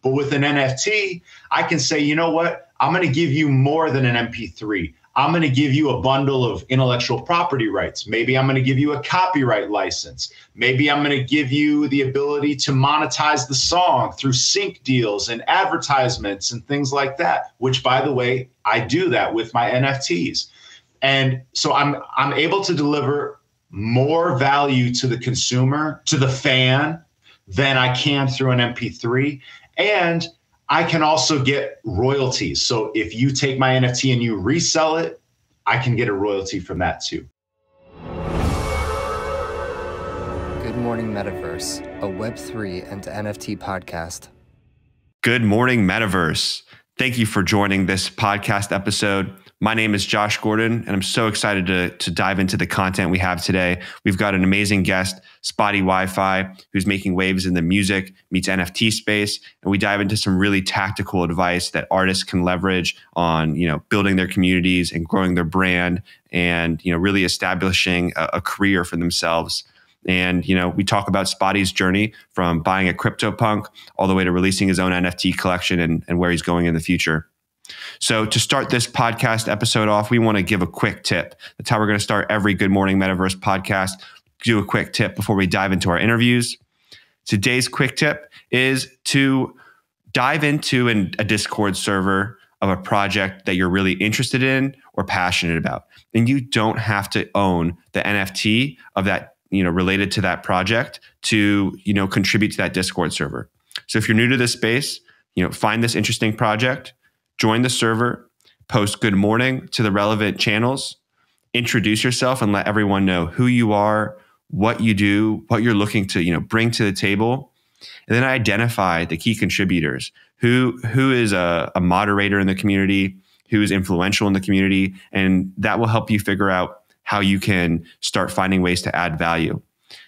But with an NFT, I can say, you know what? I'm going to give you more than an MP3. I'm going to give you a bundle of intellectual property rights. Maybe I'm going to give you a copyright license. Maybe I'm going to give you the ability to monetize the song through sync deals and advertisements and things like that, which, by the way, I do that with my NFTs. And so I'm able to deliver more value to the consumer, to the fan, than I can through an MP3. And I can also get royalties. So if you take my NFT and you resell it, I can get a royalty from that too. Good morning, Metaverse, a Web3 and NFT podcast. Good morning, Metaverse. Thank you for joining this podcast episode. My name is Josh Gordon, and I'm so excited to dive into the content we have today. We've got an amazing guest, Spottie Wi-Fi, who's making waves in the music meets NFT space, and we dive into some really tactical advice that artists can leverage on, building their communities and growing their brand, and really establishing a career for themselves. And we talk about Spottie's journey from buying a CryptoPunk all the way to releasing his own NFT collection and where he's going in the future. So to start this podcast episode off, we want to give a quick tip. That's how we're going to start every Good Morning Metaverse podcast. Do a quick tip before we dive into our interviews. Today's quick tip is to dive into a Discord server of a project that you're really interested in or passionate about. And you don't have to own the NFT of that, related to that project to, contribute to that Discord server. So if you're new to this space, find this interesting project, join the server, post good morning to the relevant channels, introduce yourself and let everyone know who you are, what you do, what you're looking to, bring to the table. And then identify the key contributors, who is a moderator in the community, who is influential in the community, and that will help you figure out how you can start finding ways to add value.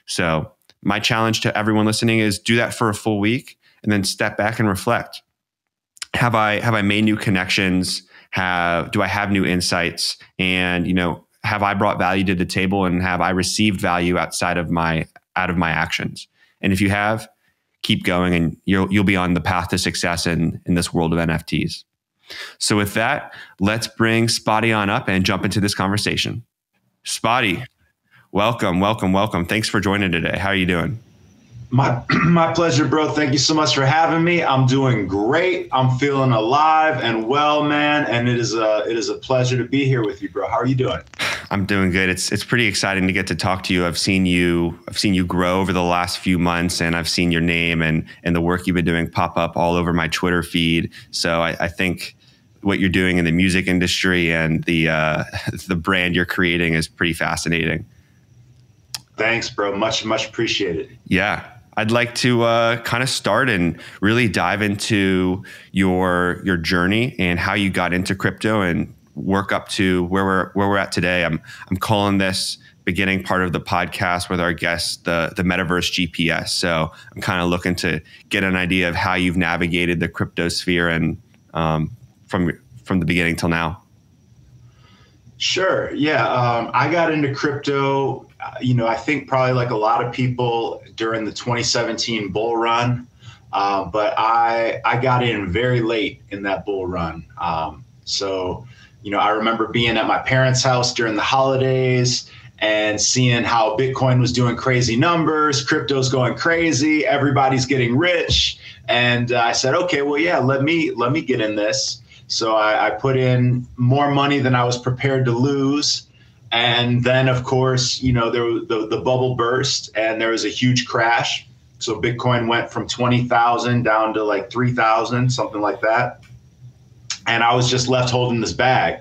So my challenge to everyone listening is do that for a full week and then step back and reflect. Have I made new connections? Do I have new insights? And, have I brought value to the table, and have I received value outside of my actions? And if you have, keep going, and you'll be on the path to success in this world of NFTs. So with that, let's bring Spottie on up and jump into this conversation. Spottie, welcome. Thanks for joining today. How are you doing? My pleasure, bro. Thank you so much for having me. I'm doing great. I'm feeling alive and well, man. And it is a pleasure to be here with you, bro. How are you doing? I'm doing good. It's pretty exciting to get to talk to you. I've seen you grow over the last few months, and I've seen your name and the work you've been doing pop up all over my Twitter feed. So I think what you're doing in the music industry and the brand you're creating is pretty fascinating. Thanks, bro. Much appreciated. Yeah. I'd like to kind of start and really dive into your journey and how you got into crypto and work up to where we're at today. I'm calling this beginning part of the podcast with our guests the Metaverse GPS. So I'm kind of looking to get an idea of how you've navigated the crypto sphere and from the beginning till now. Sure. Yeah. I got into crypto, I think probably like a lot of people during the 2017 bull run. But I got in very late in that bull run. So I remember being at my parents' house during the holidays and seeing how Bitcoin was doing crazy numbers, crypto's going crazy, everybody's getting rich. And I said, okay, well, yeah, let me get in this. So I put in more money than I was prepared to lose. And then, of course, the bubble burst and there was a huge crash. So Bitcoin went from 20,000 down to like 3,000, something like that. And I was just left holding this bag.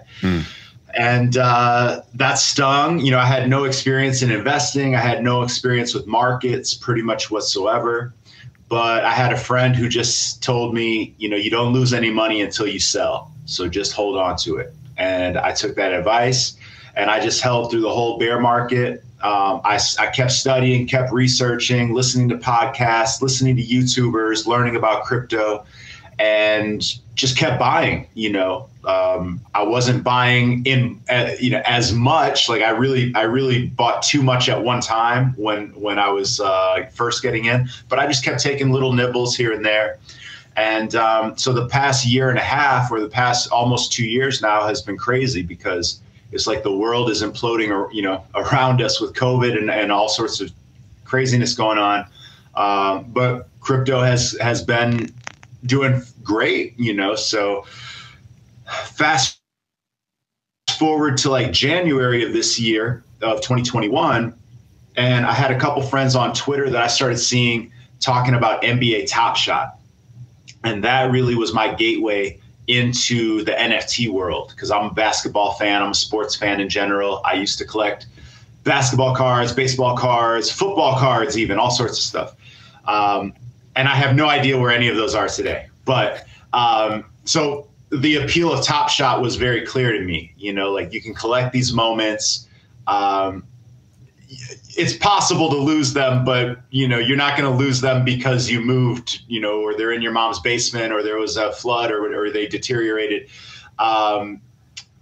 And that stung. I had no experience in investing. I had no experience with markets pretty much whatsoever. But I had a friend who just told me, you don't lose any money until you sell. So just hold on to it. And I took that advice and I just held through the whole bear market. I kept studying, kept researching, listening to podcasts, listening to YouTubers, learning about crypto, and just kept buying. I wasn't buying in, as much. Like I really bought too much at one time when I was first getting in. But I just kept taking little nibbles here and there. And so the past year and a half, or the past almost 2 years now, has been crazy because it's like the world is imploding, around us with COVID and all sorts of craziness going on. But crypto has been doing great, So fast forward to like January of this year of 2021, and I had a couple friends on Twitter that I started seeing talking about NBA Top Shot. And that really was my gateway into the NFT world, because I'm a basketball fan. I'm a sports fan in general. I used to collect basketball cards, baseball cards, football cards, even all sorts of stuff. And I have no idea where any of those are today. But so the appeal of Top Shot was very clear to me. Like, you can collect these moments. It's possible to lose them, but you're not going to lose them because you moved, or they're in your mom's basement, or there was a flood, or they deteriorated. And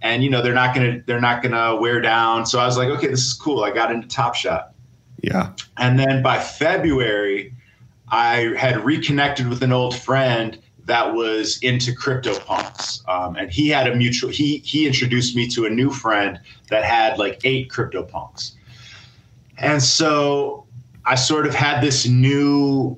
they're not gonna wear down. So I was like, okay, this is cool. I got into Top Shot. Yeah. And then by February, I had reconnected with an old friend that was into CryptoPunks. And he had he introduced me to a new friend that had like 8 CryptoPunks. And so I sort of had this new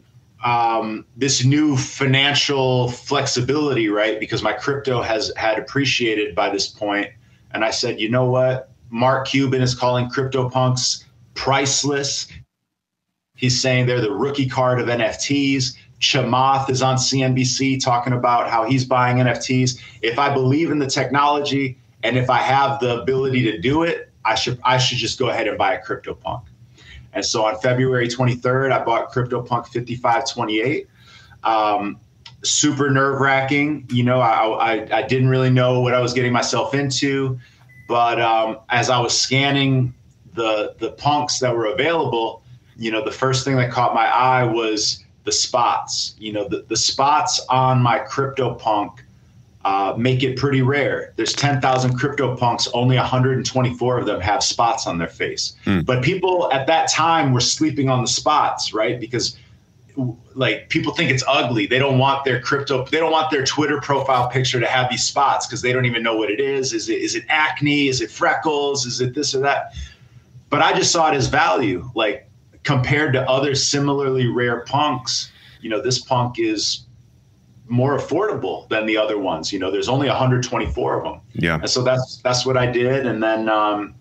financial flexibility, right? Because my crypto had appreciated by this point. And I said, you know what? Mark Cuban is calling CryptoPunks priceless. He's saying they're the rookie card of NFTs. Chamath is on CNBC talking about how he's buying NFTs. If I believe in the technology and if I have the ability to do it, I should just go ahead and buy a CryptoPunk. And so on February 23rd, I bought CryptoPunk 5528. Super nerve-wracking. I didn't really know what I was getting myself into. But as I was scanning the punks that were available, the first thing that caught my eye was the spots. The spots on my CryptoPunk make it pretty rare. There's 10,000 CryptoPunks, only 124 of them have spots on their face. But people at that time were sleeping on the spots, right? Because like, people think it's ugly. They don't want their Twitter profile picture to have these spots because they don't even know what it is. Is it acne? Is it freckles? Is it this or that? But I just saw it as value. Like, compared to other similarly rare punks, this punk is more affordable than the other ones. There's only 124 of them. Yeah. And so that's what I did. And then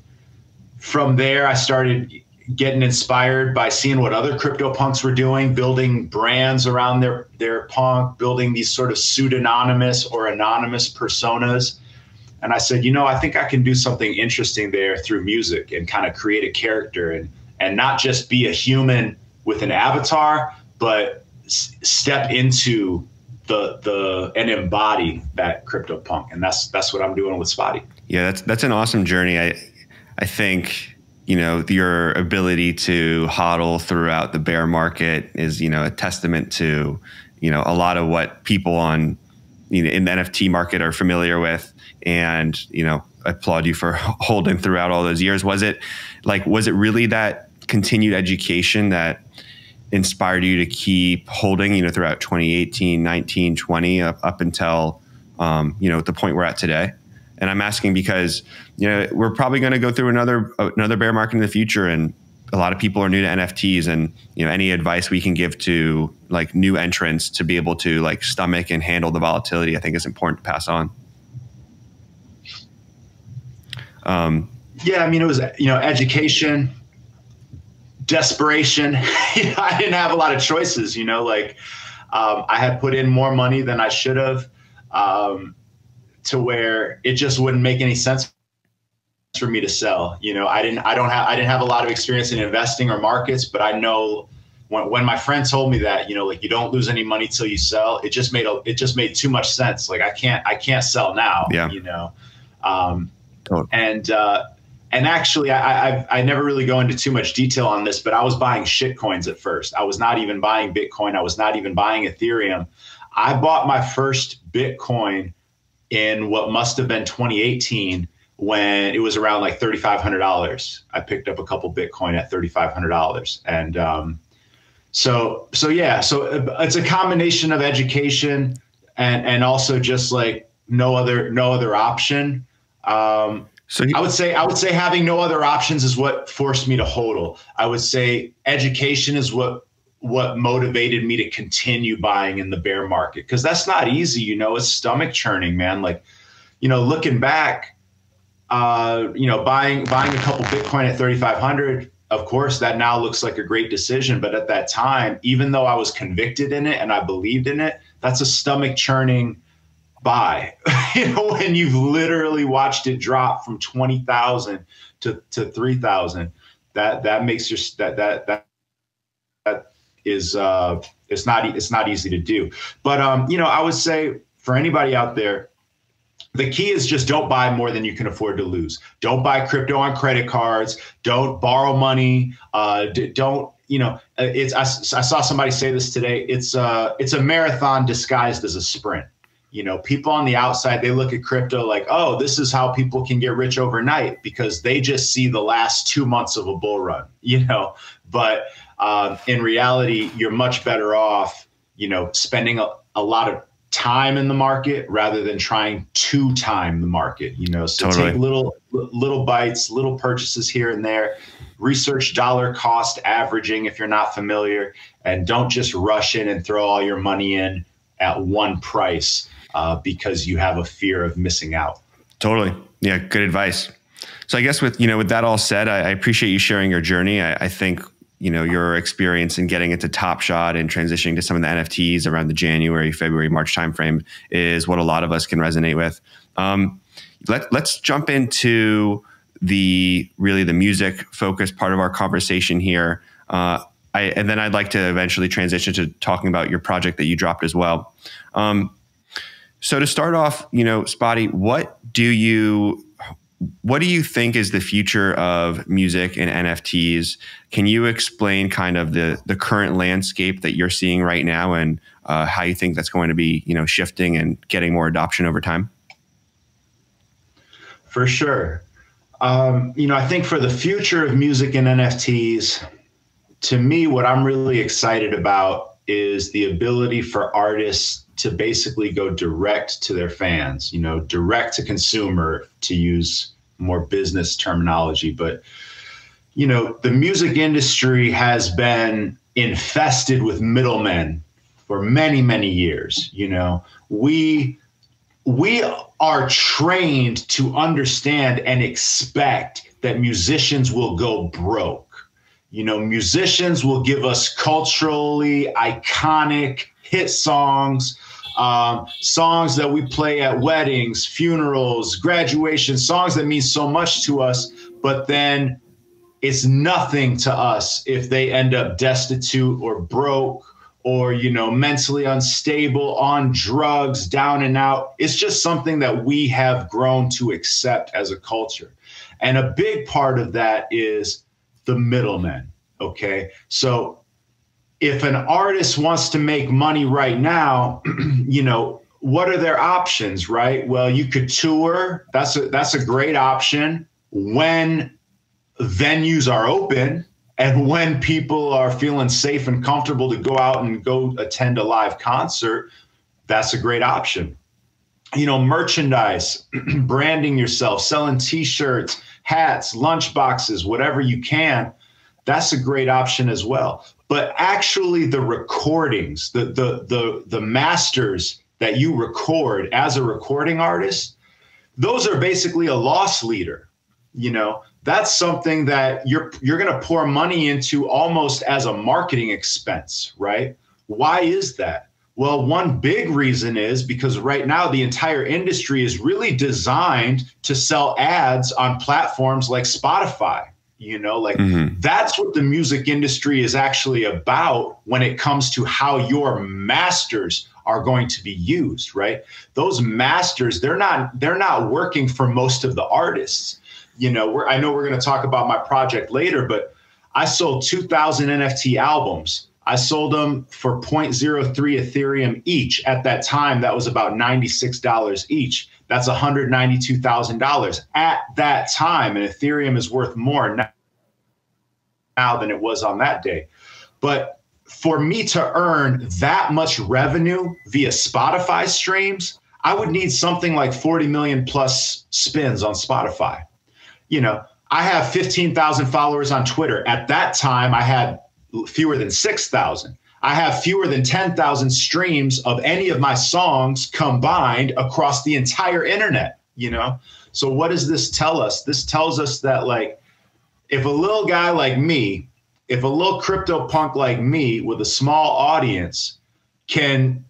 from there, I started getting inspired by seeing what other CryptoPunks were doing, building brands around their punk, building these sort of pseudonymous or anonymous personas. And I said, I think I can do something interesting there through music and kind of create a character and not just be a human with an avatar, but step into and embody that CryptoPunk. And that's what I'm doing with Spottie. Yeah, that's an awesome journey. I think, your ability to hodl throughout the bear market is, a testament to, a lot of what people in the NFT market are familiar with. And, I applaud you for holding throughout all those years. Was it really that continued education that inspired you to keep holding, throughout 2018, 19, 20, up until, the point we're at today? And I'm asking because, we're probably going to go through another bear market in the future, and a lot of people are new to NFTs, and, any advice we can give to like new entrants to be able to like stomach and handle the volatility, I think is important to pass on. Yeah, it was, education, desperation. I didn't have a lot of choices, I had put in more money than I should have, to where it just wouldn't make any sense for me to sell. I didn't have a lot of experience in investing or markets, but I know when my friend told me that, like, you don't lose any money till you sell, it just made too much sense. Like, I can't sell now. Yeah. Totally. And actually, I never really go into too much detail on this, but I was buying shit coins at first. I was not even buying Bitcoin. I was not even buying Ethereum. I bought my first Bitcoin in what must have been 2018, when it was around like $3,500. I picked up a couple Bitcoin at $3,500. And Yeah, so it's a combination of education and also just like no other option. I would say having no other options is what forced me to hodl. I would say education is what motivated me to continue buying in the bear market, because that's not easy. It's stomach churning, man. Like, looking back, buying a couple Bitcoin at 3,500. Of course, that now looks like a great decision. But at that time, even though I was convicted in it and I believed in it, that's a stomach churning buy. When you've literally watched it drop from 20,000 to 3,000, that makes your that is it's not easy to do. But I would say for anybody out there, the key is just don't buy more than you can afford to lose. Don't buy crypto on credit cards. Don't borrow money. Don't, I saw somebody say this today. It's a marathon disguised as a sprint. People on the outside, they look at crypto like, oh, this is how people can get rich overnight, because they just see the last 2 months of a bull run, but in reality, you're much better off, spending a lot of time in the market rather than trying to time the market, so totally. Take little bites, little purchases here and there, research dollar cost averaging if you're not familiar, and don't just rush in and throw all your money in at one price because you have a fear of missing out. Totally. Yeah. Good advice. So I guess with that all said, I appreciate you sharing your journey. I think your experience in getting into Top Shot and transitioning to some of the NFTs around the January, February, March timeframe is what a lot of us can resonate with. Let's jump into the music focused part of our conversation here. And then I'd like to eventually transition to talking about your project that you dropped as well. So to start off, Spottie, what do you think is the future of music and NFTs? Can you explain kind of the current landscape that you're seeing right now and how you think that's going to be, shifting and getting more adoption over time? For sure. I think for the future of music and NFTs, to me, what I'm really excited about is the ability for artists to basically go direct to their fans, direct to consumer, to use more business terminology. But, the music industry has been infested with middlemen for many, many years. We are trained to understand and expect that musicians will go broke. Musicians will give us culturally iconic hit songs, songs that we play at weddings, funerals, graduation, songs that mean so much to us, but then it's nothing to us if they end up destitute or broke or, mentally unstable, on drugs, down and out. It's just something that we have grown to accept as a culture. And a big part of that is the middlemen. Okay. So if an artist wants to make money right now, what are their options, right? Well, you could tour. That's a great option when venues are open and when people are feeling safe and comfortable to go out and go attend a live concert. That's a great option. Merchandise, branding yourself, selling t-shirts, hats, lunch boxes, whatever you can. That's a great option as well. But actually the recordings, the masters that you record as a recording artist, those are basically a loss leader. That's something that you're going to pour money into almost as a marketing expense, right? Why is that? Well, one big reason is because right now the entire industry is really designed to sell ads on platforms like Spotify. That's what the music industry is actually about when it comes to how your masters are going to be used, right? Those masters, they're not working for most of the artists. I know we're going to talk about my project later, but I sold 2,000 NFT albums. I sold them for 0.03 Ethereum each. At that time, that was about $96 each. That's $192,000 at that time. And Ethereum is worth more now than it was on that day. But for me to earn that much revenue via Spotify streams, I would need something like 40 million plus spins on Spotify. You know, I have 15,000 followers on Twitter. At that time, I had fewer than 6,000. I have fewer than 10,000 streams of any of my songs combined across the entire internet, you know? So what does this tell us? This tells us that, like, if a little guy like me, if a little crypto punk like me with a small audience can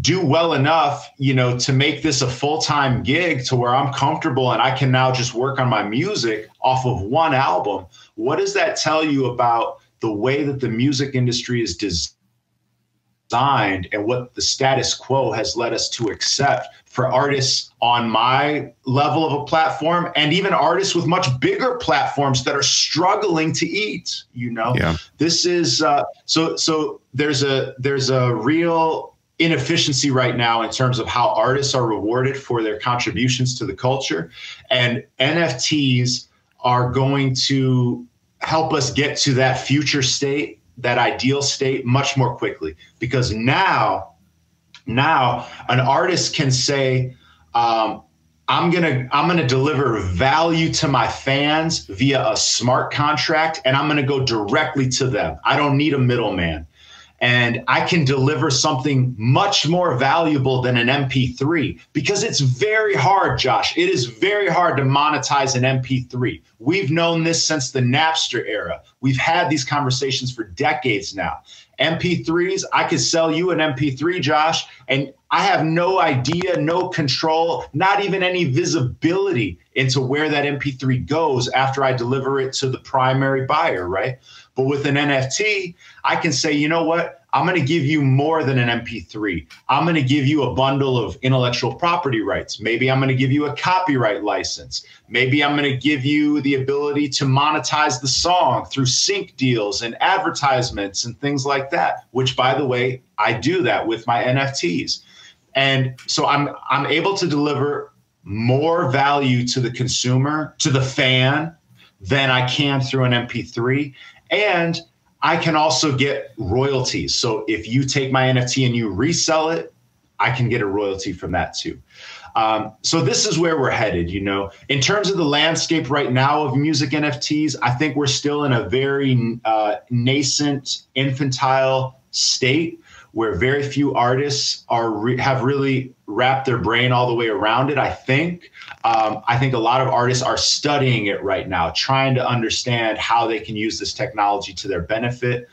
do well enough, you know, to make this a full-time gig to where I'm comfortable and I can now just work on my music off of one album, what does that tell you about the way that the music industry is designed and what the status quo has led us to accept for artists on my level of a platform and even artists with much bigger platforms that are struggling to eat, you know? Yeah. This is, so there's a real inefficiency right now in terms of how artists are rewarded for their contributions to the culture. And NFTs are going to help us get to that future state, that ideal state, much more quickly. Because now an artist can say, I'm gonna deliver value to my fans via a smart contract, and I'm gonna go directly to them. I don't need a middleman. And I can deliver something much more valuable than an MP3, because it's very hard, Josh. It is very hard to monetize an MP3. We've known this since the Napster era. We've had these conversations for decades now. MP3s, I could sell you an MP3, Josh, and I have no idea, no control, not even any visibility into where that MP3 goes after I deliver it to the primary buyer, right? But with an NFT, I can say, you know what? I'm going to give you more than an MP3. I'm going to give you a bundle of intellectual property rights. Maybe I'm going to give you a copyright license. Maybe I'm going to give you the ability to monetize the song through sync deals and advertisements and things like that, which, by the way, I do that with my NFTs. And so I'm able to deliver more value to the consumer, to the fan, than I can through an MP3. And I can also get royalties. So if you take my NFT and you resell it, I can get a royalty from that too. So this is where we're headed, you know. In terms of the landscape right now of music NFTs, I think we're still in a very nascent, infantile state where very few artists have really wrapped their brain all the way around it, I think. I think a lot of artists are studying it right now, trying to understand how they can use this technology to their benefit.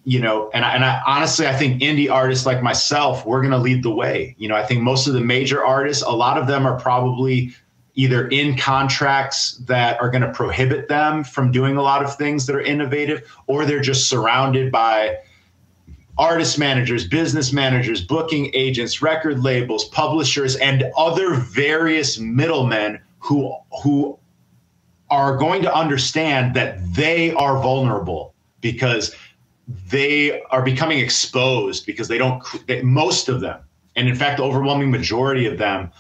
You know, and I honestly, I think indie artists like myself, we're going to lead the way. You know, I think most of the major artists, a lot of them are probably either in contracts that are going to prohibit them from doing a lot of things that are innovative, or they're just surrounded by artist managers, business managers, booking agents, record labels, publishers, and other various middlemen who are going to understand that they are vulnerable because they are becoming exposed because most of them, and in fact, the overwhelming majority of them,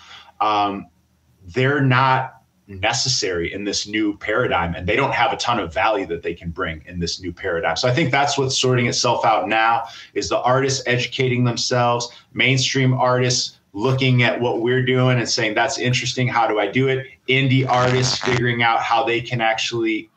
they're not necessary in this new paradigm, and they don't have a ton of value that they can bring in this new paradigm. So I think that's what's sorting itself out now, is the artists educating themselves, mainstream artists looking at what we're doing and saying, that's interesting, how do I do it? Indie artists figuring out how they can actually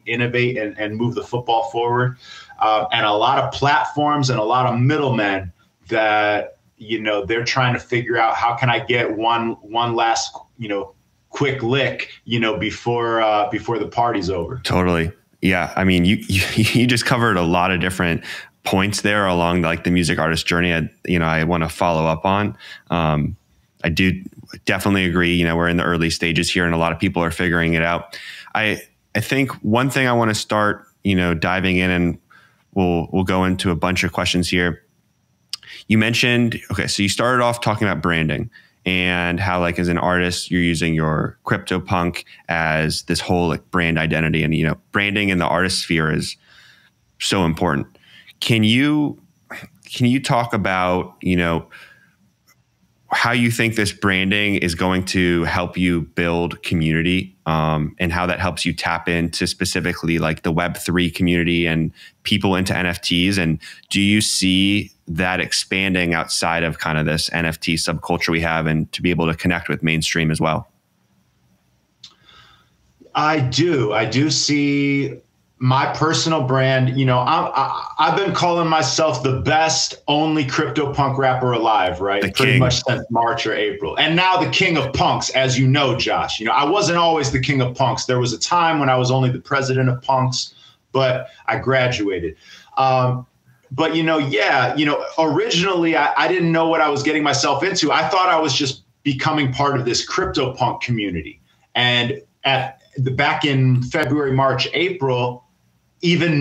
innovate and move the football forward. And a lot of platforms and a lot of middlemen that, you know, they're trying to figure out, how can I get one last, you know, quick lick, you know, before the party's over. Totally. Yeah. I mean, you just covered a lot of different points there along like the music artist journey. I want to follow up on. I do definitely agree. You know, we're in the early stages here and a lot of people are figuring it out. I think one thing I want to start, you know, diving in, and we'll go into a bunch of questions here. You mentioned, okay, so you started off talking about branding and how, like, as an artist, you're using your CryptoPunk as this whole like brand identity, and, you know, branding in the artist sphere is so important. Can you talk about, you know, how you think this branding is going to help you build community, and how that helps you tap into specifically like the Web3 community and people into NFTs. And do you see that expanding outside of kind of this NFT subculture we have, and to be able to connect with mainstream as well? I do see my personal brand. You know, I've been calling myself the best only CryptoPunk rapper alive, right? Pretty much since March or April. And now the king of punks, as you know, Josh. You know, I wasn't always the king of punks. There was a time when I was only the president of punks, but I graduated. But, you know, yeah, you know, originally I didn't know what I was getting myself into. I thought I was just becoming part of this CryptoPunk community. And back in February, March, April, even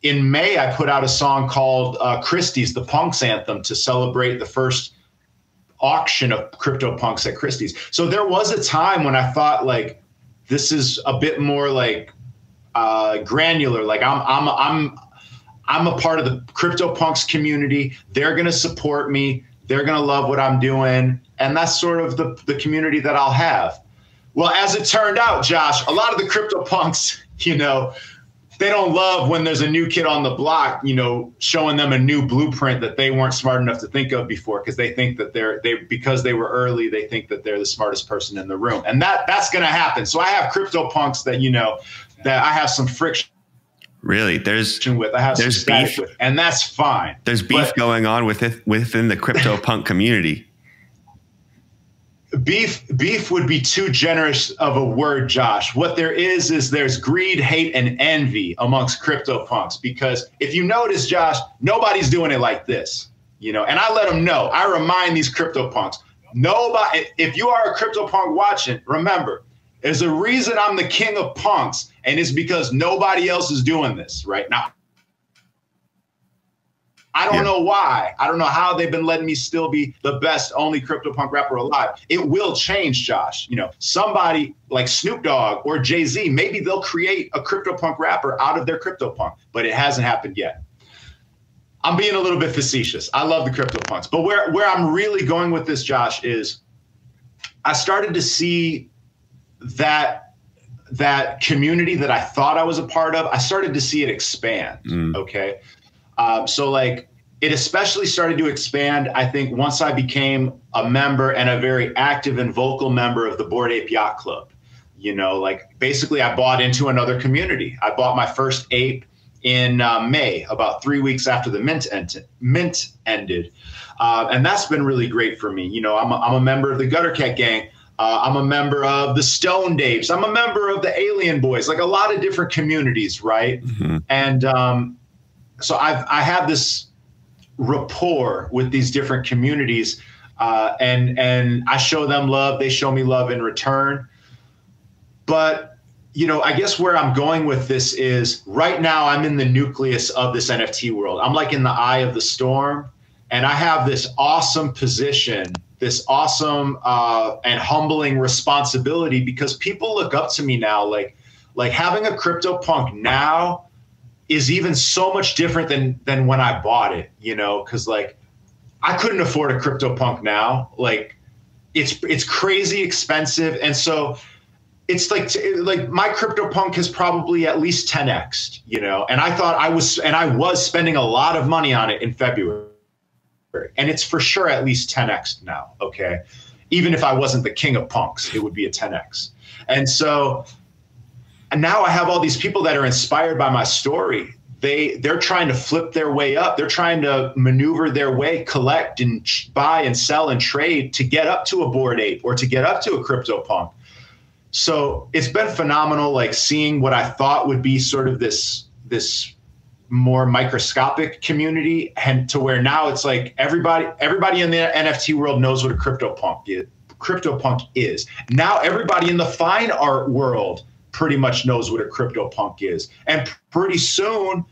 in May, I put out a song called Christie's, the Punks Anthem, to celebrate the first auction of CryptoPunks at Christie's. So there was a time when I thought, like, this is a bit more like granular. Like I'm a part of the CryptoPunks community. They're going to support me. They're going to love what I'm doing. And that's sort of the community that I'll have. Well, as it turned out, Josh, a lot of the CryptoPunks, you know, they don't love when there's a new kid on the block, you know, showing them a new blueprint that they weren't smart enough to think of before, because they think that because they were early, they think that they're the smartest person in the room. And that's going to happen. So I have CryptoPunks that, you know, that I have some friction. Really? There's beef with, and that's fine. There's beef going on within the CryptoPunk community. Beef would be too generous of a word, Josh. What there is there's greed, hate, and envy amongst CryptoPunks, because if you notice, Josh, nobody's doing it like this, you know, and I let them know. I remind these CryptoPunks, nobody, if you are a CryptoPunk watching, remember, there's a reason I'm the king of punks, and it's because nobody else is doing this right now. I don't know why. I don't know how they've been letting me still be the best only CryptoPunk rapper alive. It will change, Josh. You know, somebody like Snoop Dogg or Jay-Z, maybe they'll create a CryptoPunk rapper out of their CryptoPunk, but it hasn't happened yet. I'm being a little bit facetious. I love the CryptoPunks. But where I'm really going with this, Josh, is I started to see that community that I thought I was a part of, I started to see it expand, okay? So like it especially started to expand, I think, once I became a member and a very active and vocal member of the Bored Ape Yacht Club. You know, like basically I bought into another community. I bought my first ape in May, about 3 weeks after the mint ended. And that's been really great for me. You know, I'm a member of the Gutter Cat Gang. I'm a member of the Stoned Apes. I'm a member of the Alien Boys, like a lot of different communities, right? And so I have this rapport with these different communities, and I show them love. They show me love in return. But, you know, I guess where I'm going with this is right now I'm in the nucleus of this NFT world. I'm like in the eye of the storm, and I have this awesome position, this awesome and humbling responsibility, because people look up to me now. Like having a CryptoPunk now is even so much different than when I bought it, you know, because like I couldn't afford a CryptoPunk now. Like it's crazy expensive. And so it's like my CryptoPunk has probably at least 10x'd, you know, and I thought I was spending a lot of money on it in February, and it's for sure at least 10x'd now. Okay. Even if I wasn't the king of punks, it would be a 10x. And so, and now I have all these people that are inspired by my story. They're trying to flip their way up. They're trying to maneuver their way, collect and buy and sell and trade to get up to a Bored Ape or to get up to a CryptoPunk. So it's been phenomenal, like seeing what I thought would be sort of this more microscopic community, and to where now it's like everybody in the NFT world knows what a CryptoPunk is. Now everybody in the fine art world pretty much knows what a CryptoPunk is. And pretty soon,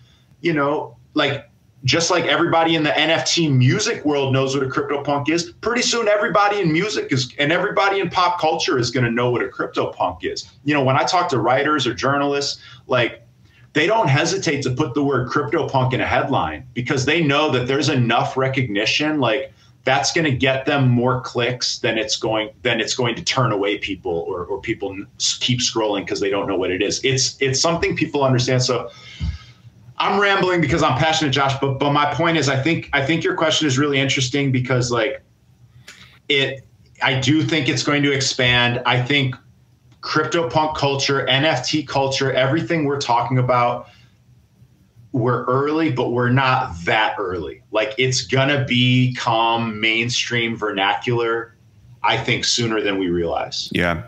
you know, like just like everybody in the NFT music world knows what a CryptoPunk is, pretty soon everybody in music and everybody in pop culture is going to know what a CryptoPunk is. You know, when I talk to writers or journalists, like they don't hesitate to put the word CryptoPunk in a headline because they know that there's enough recognition, like that's going to get them more clicks than it's going to turn away people, or people keep scrolling because they don't know what it is. It's something people understand. So I'm rambling because I'm passionate, Josh, but my point is, I think your question is really interesting because like I do think it's going to expand. I think CryptoPunk culture, NFT culture, everything we're talking about, we're early, but we're not that early. Like it's gonna become mainstream vernacular, I think, sooner than we realize. Yeah.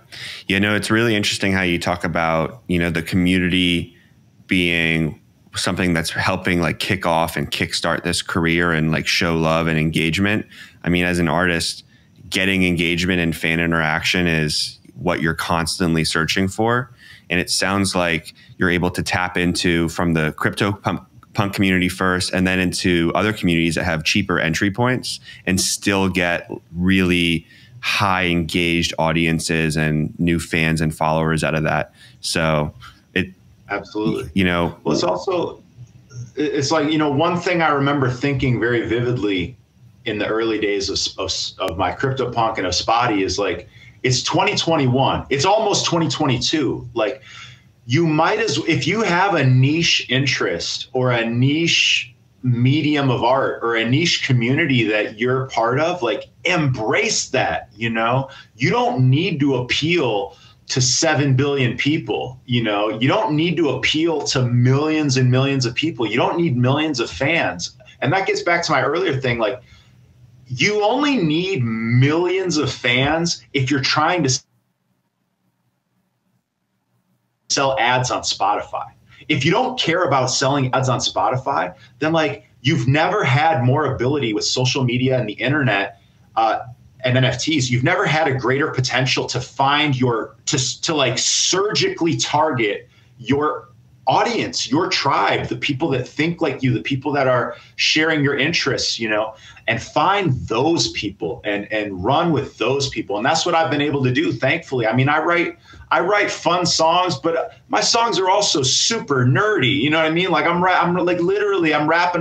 No, it's really interesting how you talk about, the community being something that's helping like kick off and kickstart this career and like show love and engagement. I mean, as an artist, getting engagement and fan interaction is what you're constantly searching for. And it sounds like you're able to tap into from the CryptoPunk community first, and then into other communities that have cheaper entry points and still get really high engaged audiences and new fans and followers out of that. So it absolutely, well, it's like, one thing I remember thinking very vividly in the early days of my CryptoPunk and of Spottie is like, it's 2021. It's almost 2022. Like you might if you have a niche interest or a niche medium of art or a niche community that you're part of, like embrace that, you don't need to appeal to 7 billion people. You don't need to appeal to millions and millions of people. You don't need millions of fans. And that gets back to my earlier thing. Like, you only need millions of fans if you're trying to sell ads on Spotify. If you don't care about selling ads on Spotify, then like you've never had more ability with social media and the internet and NFTs. You've never had a greater potential to find to like surgically target your audience, your tribe, the people that think like you, the people that are sharing your interests, and find those people and run with those people. And that's what I've been able to do, thankfully. I mean, I write fun songs, but my songs are also super nerdy. You know what I mean? Like I'm rapping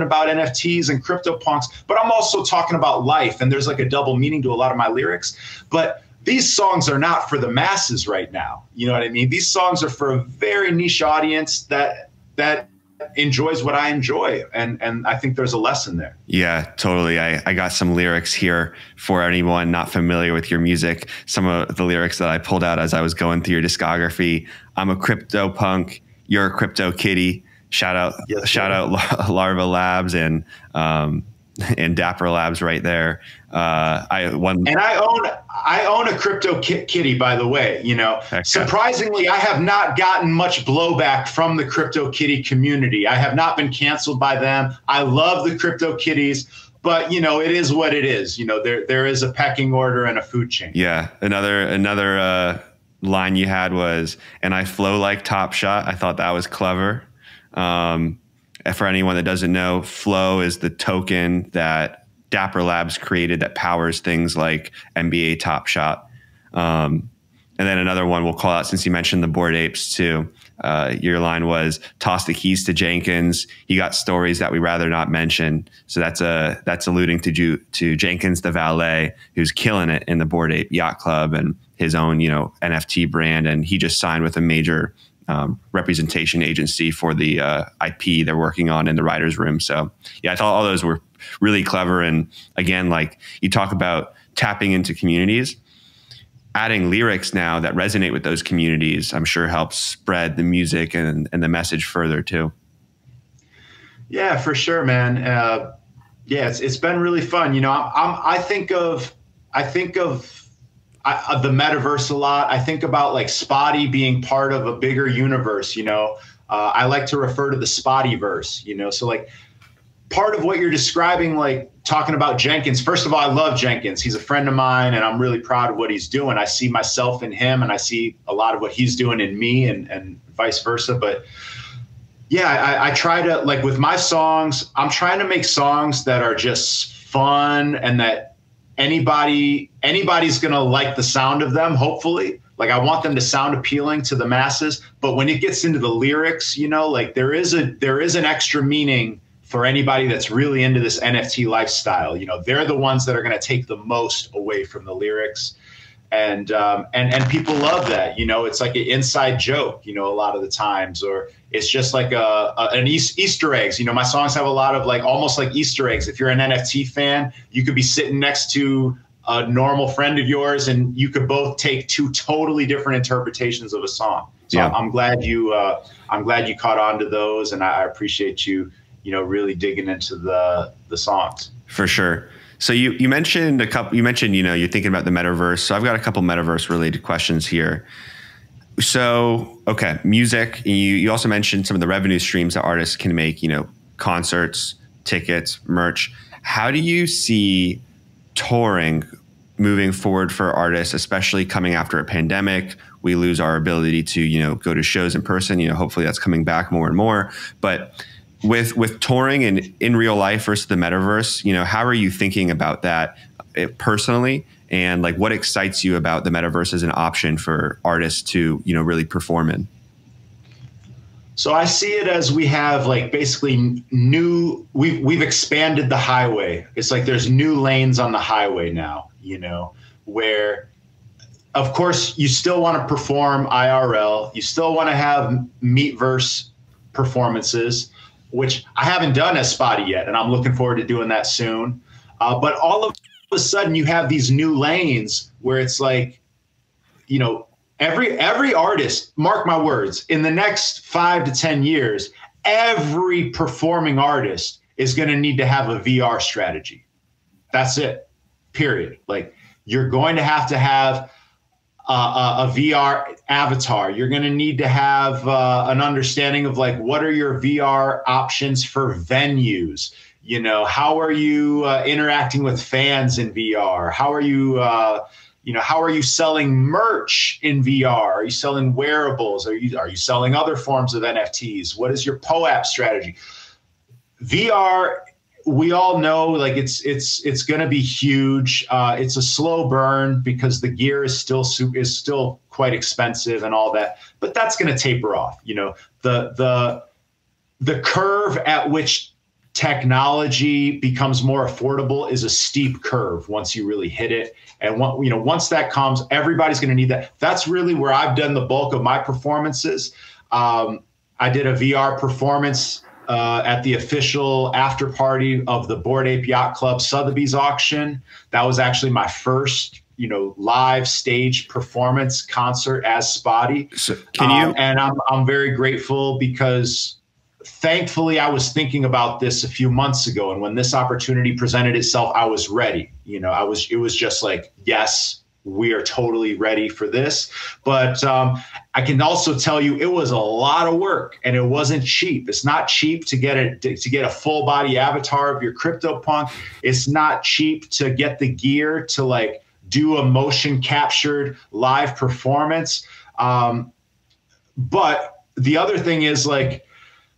about NFTs and CryptoPunks, but I'm also talking about life. And there's like a double meaning to a lot of my lyrics. But these songs are not for the masses right now. You know what I mean? These songs are for a very niche audience that enjoys what I enjoy. And I think there's a lesson there. Yeah, totally. I got some lyrics here for anyone not familiar with your music. Some of the lyrics that I pulled out as I was going through your discography. I'm a CryptoPunk. You're a crypto kitty. Shout out Larva Labs and Dapper Labs right there. I own a crypto kitty, by the way. Surprisingly, I have not gotten much blowback from the crypto kitty community. I have not been canceled by them. I love the crypto kitties, but it is what it is. There is a pecking order and a food chain. Yeah. Another line you had was, and I flow like Top Shot. I thought that was clever. For anyone that doesn't know, Flow is the token that Dapper Labs created that powers things like NBA Top Shot. And then another one we'll call out, since you mentioned the Bored Apes too. Your line was, toss the keys to Jenkins. He got stories that we rather not mention. So that's alluding to Jenkins, the valet, who's killing it in the Bored Ape Yacht Club and his own, NFT brand. And he just signed with a major representation agency for the IP they're working on in the writer's room. So yeah, I thought all those were really clever. And again, like you talk about tapping into communities, adding lyrics now that resonate with those communities, I'm sure helps spread the music and the message further too. Yeah, for sure, man. Yeah, it's been really fun. I think of the metaverse a lot. I think about like Spottie being part of a bigger universe. I like to refer to the Spottieverse. So like part of what you're describing, like talking about Jenkins. First of all, I love Jenkins. He's a friend of mine, and I'm really proud of what he's doing. I see myself in him, and I see a lot of what he's doing in me, and vice versa. But yeah, I try to, like with my songs, I'm trying to make songs that are just fun and that anybody's gonna like the sound of them, hopefully. Like I want them to sound appealing to the masses, but when it gets into the lyrics, like there is an extra meaning for anybody that's really into this NFT lifestyle. You know, they're the ones that are going to take the most away from the lyrics. And people love that. You know, it's like an inside joke, you know, a lot of the times, or it's just like an Easter eggs. You know, my songs have a lot of like almost like Easter eggs. If you're an NFT fan, you could be sitting next to a normal friend of yours and you could both take two totally different interpretations of a song. So yeah. I'm glad you caught on to those, and I appreciate you know, really digging into the songs. For sure. So you mentioned you know, you're thinking about the metaverse. So I've got a couple metaverse related questions here. So, okay, music. You also mentioned some of the revenue streams that artists can make, you know, concerts, tickets, merch. How do you see touring moving forward for artists, especially coming after a pandemic? We lose our ability to, you know, go to shows in person. You know, hopefully that's coming back more and more. But with touring and in real life versus the metaverse, you know, how are you thinking about that personally? And like, what excites you about the metaverse as an option for artists to, you know, really perform in? So I see it as we have like basically we've expanded the highway. It's like there's new lanes on the highway now, you know, where of course you still want to perform IRL. You still want to have Meetverse performances, which I haven't done as Spottie yet, and I'm looking forward to doing that soon. But all of a sudden you have these new lanes where it's like, you know, every artist, mark my words, in the next 5 to 10 years, every performing artist is going to need to have a VR strategy. That's it, period. Like, you're going to have a VR avatar. You're going to need to have an understanding of like, what are your VR options for venues? You know, how are you interacting with fans in VR? How are you, you know, how are you selling merch in VR? Are you selling wearables? Are you selling other forms of NFTs? What is your POAP strategy? VR, we all know, like it's going to be huge. It's a slow burn because the gear is still quite expensive and all that, but that's going to taper off. You know, the curve at which technology becomes more affordable is a steep curve once you really hit it. And you know, once that comes, everybody's going to need that. That's really where I've done the bulk of my performances. I did a VR performance at the official after party of the Bored Ape Yacht Club Sotheby's auction. That was actually my first, you know, live stage performance concert as Spottie. So can you? And I'm very grateful because thankfully I was thinking about this a few months ago, and when this opportunity presented itself, I was ready. You know, it was just like, yes, we are totally ready for this. But I can also tell you it was a lot of work, and it wasn't cheap. It's not cheap to get a full body avatar of your CryptoPunk. It's not cheap to get the gear to like do a motion captured live performance. But the other thing is, like,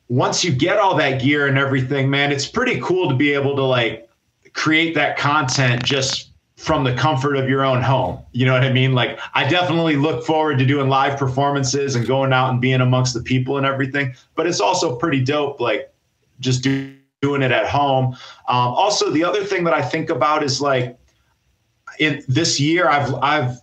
once you get all that gear and everything, man, it's pretty cool to be able to like create that content just from the comfort of your own home. You know what I mean? Like, I definitely look forward to doing live performances and going out and being amongst the people and everything, but it's also pretty dope, like just doing it at home. Also, the other thing that I think about is like, in this year, I've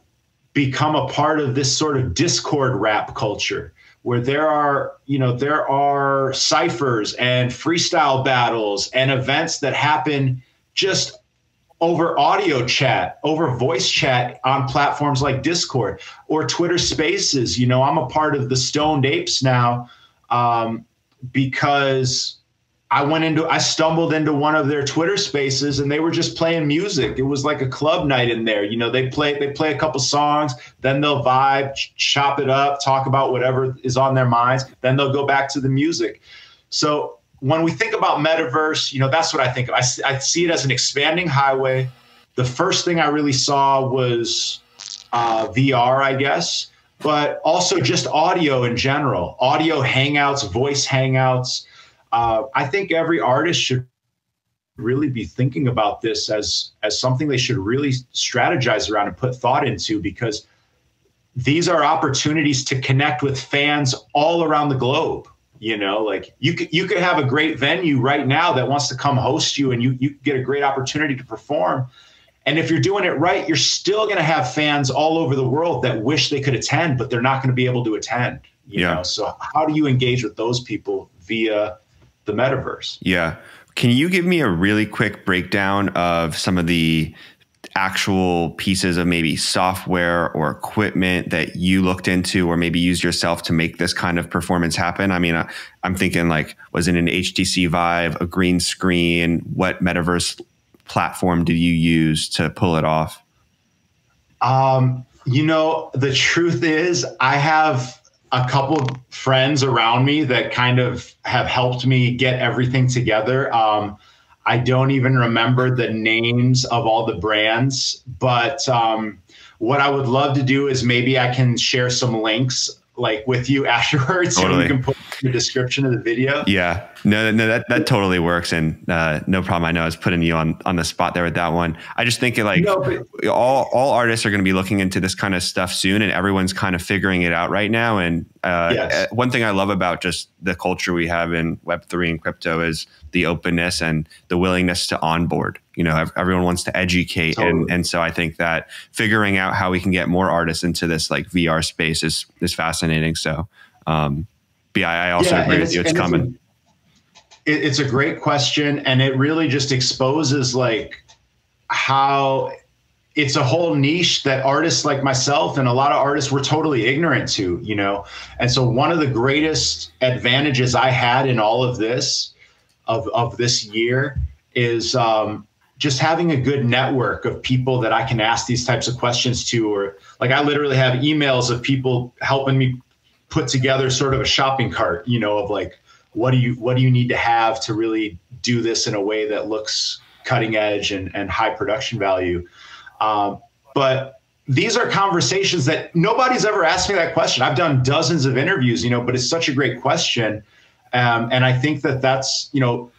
become a part of this sort of Discord rap culture, where there are ciphers and freestyle battles and events that happen just over audio chat, over voice chat on platforms like Discord or Twitter Spaces. You know, I'm a part of the Stoned Apes now because I stumbled into one of their Twitter Spaces and they were just playing music. It was like a club night in there. You know, they play a couple songs, then they'll vibe, chop it up, talk about whatever is on their minds. Then they'll go back to the music. So when we think about metaverse, you know, that's what I think of. I see it as an expanding highway. The first thing I really saw was VR, I guess, but also just audio in general, audio hangouts, voice hangouts. I think every artist should really be thinking about this as something they should really strategize around and put thought into, because these are opportunities to connect with fans all around the globe. You know, like you could have a great venue right now that wants to come host you, and you get a great opportunity to perform. And if you're doing it right, you're still going to have fans all over the world that wish they could attend, but they're not going to be able to attend. You know, so how do you engage with those people via the metaverse? Yeah. Can you give me a really quick breakdown of some of the actual pieces of maybe software or equipment that you looked into or maybe used yourself to make this kind of performance happen? I mean, I'm thinking like, was it an HTC Vive, a green screen? What metaverse platform did you use to pull it off? You know, the truth is I have a couple of friends around me that kind of have helped me get everything together. I don't even remember the names of all the brands, but what I would love to do is maybe I can share some links like with you afterwards. Totally. And you can put in the description of the video. Yeah, no, that totally works. And no problem. I know I was putting you on the spot there with that one. I just think like all artists are going to be looking into this kind of stuff soon, and everyone's kind of figuring it out right now. And one thing I love about just the culture we have in Web3 and crypto is the openness and the willingness to onboard. You know, everyone wants to educate. Totally. And so I think that figuring out how we can get more artists into this like VR space is fascinating. So, I also agree with you. It's coming. It's a great question. And it really just exposes like how it's a whole niche that artists like myself and a lot of artists were totally ignorant to, you know? And so one of the greatest advantages I had in all of this, of this year is, just having a good network of people that I can ask these types of questions to, or like I literally have emails of people helping me put together sort of a shopping cart, you know, of like, what do you need to have to really do this in a way that looks cutting edge and high production value. But these are conversations that nobody's ever asked me that question. I've done dozens of interviews, you know, but it's such a great question. And I think that's, you know,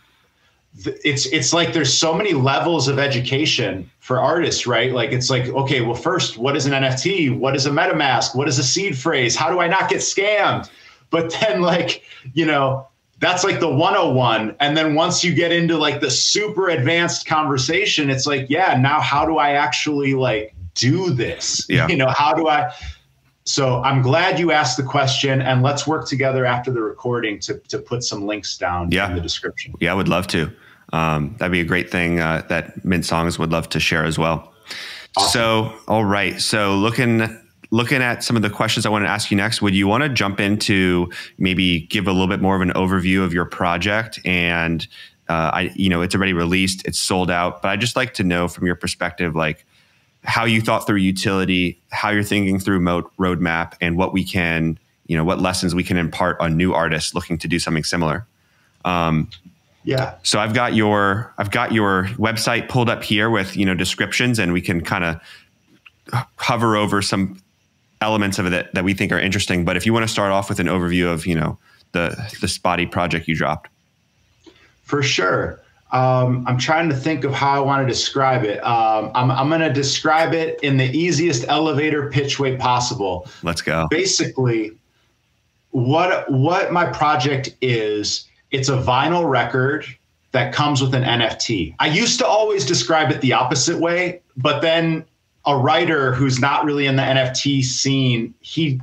it's like there's so many levels of education for artists, right? Like it's like, okay, well, first, what is an NFT? What is a MetaMask? What is a seed phrase? How do I not get scammed? But then like, you know, that's like the 101. And then once you get into like the super advanced conversation, it's like, yeah, now how do I actually like do this? Yeah. You know, how do I? So I'm glad you asked the question, and let's work together after the recording to put some links down in the description. Yeah, I would love to. That'd be a great thing that Mint Songs would love to share as well. Awesome. So, all right. So looking at some of the questions I want to ask you next, would you want to jump into maybe give a little bit more of an overview of your project? And you know, it's already released, it's sold out, but I'd just like to know from your perspective, like, how you thought through utility, how you're thinking through roadmap, and what we can, you know, what lessons we can impart on new artists looking to do something similar. Yeah. So I've got your website pulled up here with, you know, descriptions, and we can kind of hover over some elements of it that we think are interesting. But if you want to start off with an overview of, you know, the Spottie project you dropped. For sure. I'm trying to think of how I want to describe it. I'm going to describe it in the easiest elevator pitch way possible. Let's go. Basically, what my project is, it's a vinyl record that comes with an NFT. I used to always describe it the opposite way, but then a writer who's not really in the NFT scene, he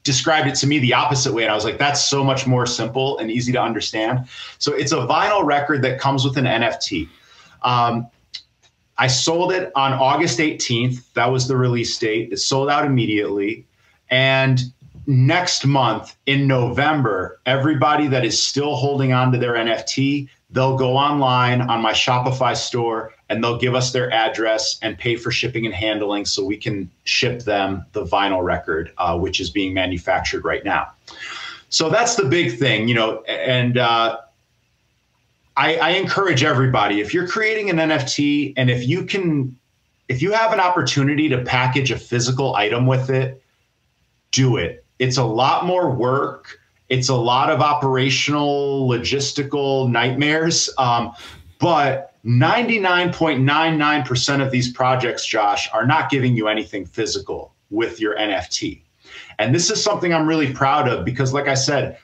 described it to me the opposite way. And I was like, that's so much more simple and easy to understand. So it's a vinyl record that comes with an NFT. I sold it on August 18th. That was the release date. It sold out immediately. And next month in November, everybody that is still holding on to their NFT, they'll go online on my Shopify store and they'll give us their address and pay for shipping and handling so we can ship them the vinyl record, which is being manufactured right now. So that's the big thing, you know, and I encourage everybody, if you're creating an NFT and if you have an opportunity to package a physical item with it, do it. It's a lot more work. It's a lot of operational, logistical nightmares. But 99.99% of these projects, Josh, are not giving you anything physical with your NFT. And this is something I'm really proud of because, like I said,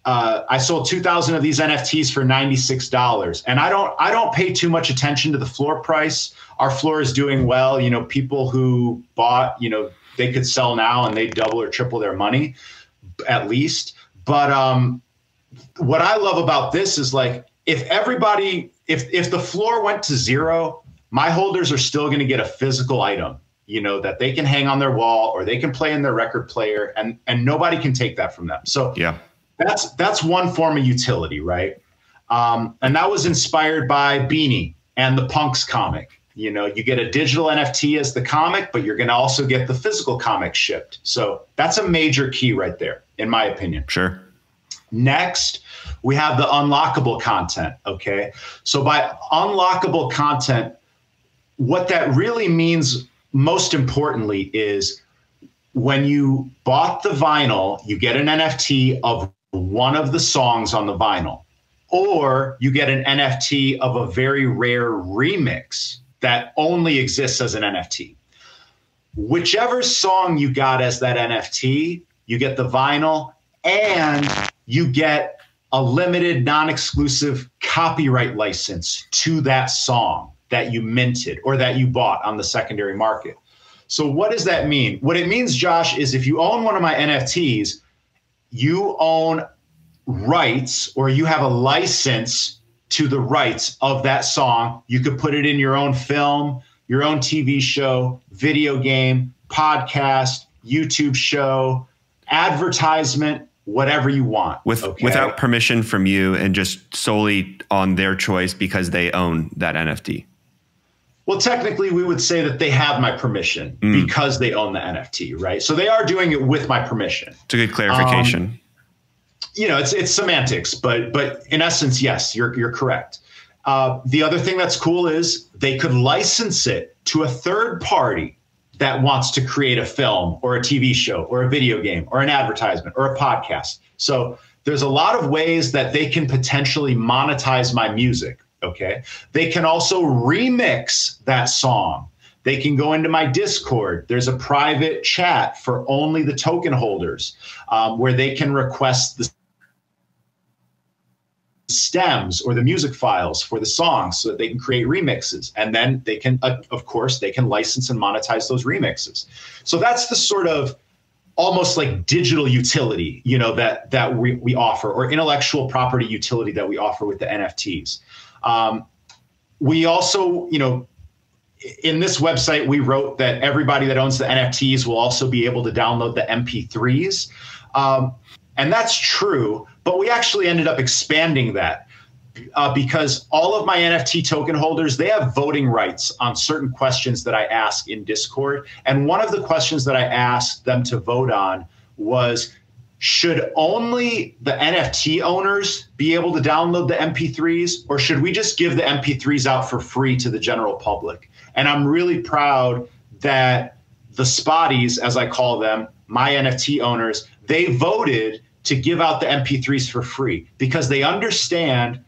I sold 2,000 of these NFTs for $96. And I don't pay too much attention to the floor price. Our floor is doing well. You know, people who bought, you know, they could sell now and they double or triple their money at least. But what I love about this is like, if the floor went to zero, my holders are still going to get a physical item, you know, that they can hang on their wall or they can play in their record player, and nobody can take that from them. So yeah, that's one form of utility, right? And that was inspired by Beanie and the Punks comic. You know, you get a digital NFT as the comic, but you're going to also get the physical comic shipped. So that's a major key right there, in my opinion. Sure. Next, we have the unlockable content. Okay. So by unlockable content, what that really means, most importantly, is when you bought the vinyl, you get an NFT of one of the songs on the vinyl, or you get an NFT of a very rare remix that only exists as an NFT. Whichever song you got as that NFT, you get the vinyl and you get a limited non-exclusive copyright license to that song that you minted or that you bought on the secondary market. So what does that mean? What it means, Josh, is if you own one of my NFTs, you own rights or you have a license to the rights of that song. You could put it in your own film, your own TV show, video game, podcast, YouTube show, advertisement, whatever you want. Without permission from you and just solely on their choice because they own that NFT. Well, technically, we would say that they have my permission because they own the NFT, right? So they are doing it with my permission. It's a good clarification. You know, it's semantics, but in essence, yes, you're correct. The other thing that's cool is they could license it to a third party that wants to create a film or a TV show or a video game or an advertisement or a podcast. So there's a lot of ways that they can potentially monetize my music. Okay. They can also remix that song. They can go into my Discord. There's a private chat for only the token holders where they can request the stems or the music files for the songs so that they can create remixes. And then they can, of course, they can license and monetize those remixes. So that's the sort of almost like digital utility, you know, that we offer, or intellectual property utility that we offer with the NFTs. We also, you know, in this website, we wrote that everybody that owns the NFTs will also be able to download the MP3s. And that's true, but we actually ended up expanding that because all of my NFT token holders, they have voting rights on certain questions that I ask in Discord. And one of the questions that I asked them to vote on was, should only the NFT owners be able to download the MP3s, or should we just give the MP3s out for free to the general public? And I'm really proud that the Spotties, as I call them, my NFT owners, they voted to give out the MP3s for free because they understand